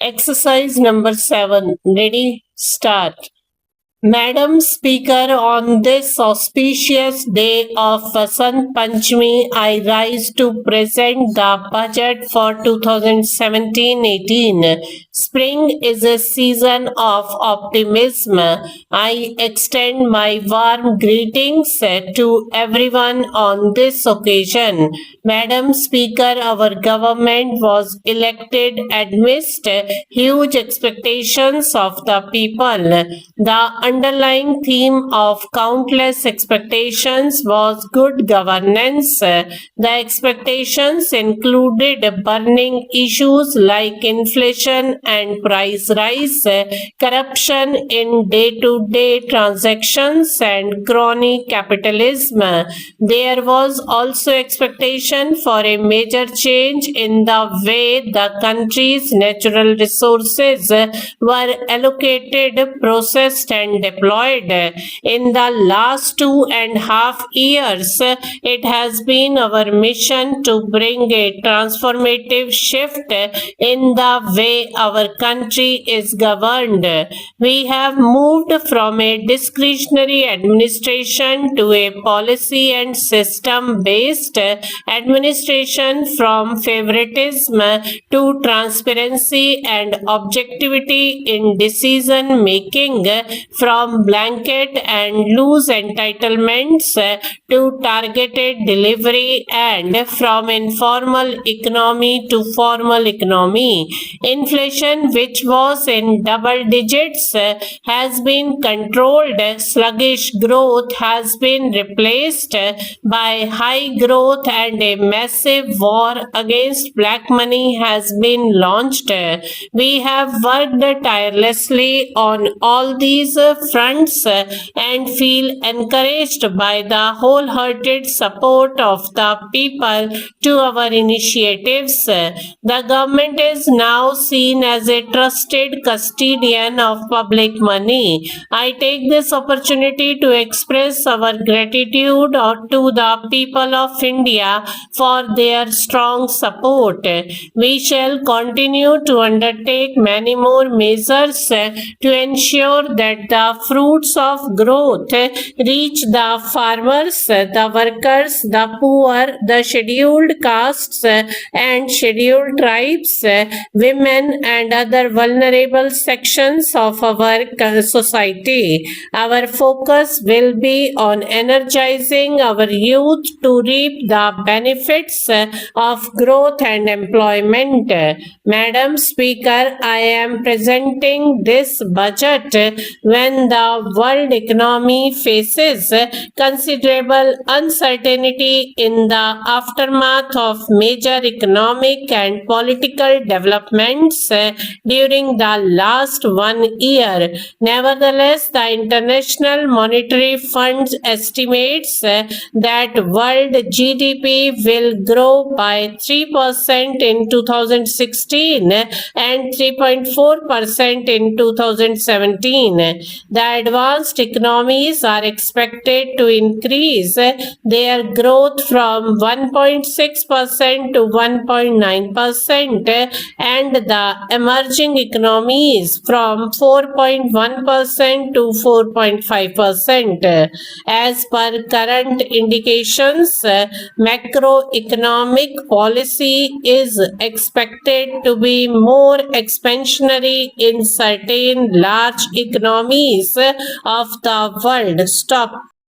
Exercise number 7. Ready? Start. Madam Speaker, on this auspicious day of Vasant Panchami, I rise to present the budget for 2017-18. Spring is a season of optimism. I extend my warm greetings to everyone on this occasion. Madam Speaker, our government was elected amidst huge expectations of the people. The underlying theme of countless expectations was good governance. The expectations included burning issues like inflation and price rise, corruption in day-to-day transactions, and crony capitalism. There was also expectation for a major change in the way the country's natural resources were allocated, processed, and deployed. In the last 2.5 years, it has been our mission to bring a transformative shift in the way our country is governed. We have moved from a discretionary administration to a policy and system based administration, from favoritism to transparency and objectivity in decision making, from blanket and loose entitlements to targeted delivery, and from informal economy to formal economy. Inflation, which was in double digits, has been controlled. Sluggish growth has been replaced by high growth, and a massive war against black money has been launched. We have worked tirelessly on all these fronts and feel encouraged by the wholehearted support of the people to our initiatives. The government is now seen as a trusted custodian of public money. I take this opportunity to express our gratitude to the people of India for their strong support. We shall continue to undertake many more measures to ensure that the fruits of growth reach the farmers, the workers, the poor, the scheduled castes and scheduled tribes, women, and other vulnerable sections of our society. Our focus will be on energizing our youth to reap the benefits of growth and employment. Madam Speaker, I am presenting this budget when the world economy faces considerable uncertainty in the aftermath of major economic and political developments during the last 1 year. Nevertheless, the International Monetary Fund estimates that world GDP will grow by 3% in 2016 and 3.4% in 2017. The advanced economies are expected to increase their growth from 1.6% to 1.9%, and the emerging economies from 4.1% to 4.5%. As per current indications, macroeconomic policy is expected to be more expansionary in certain large economies of the world. Stop.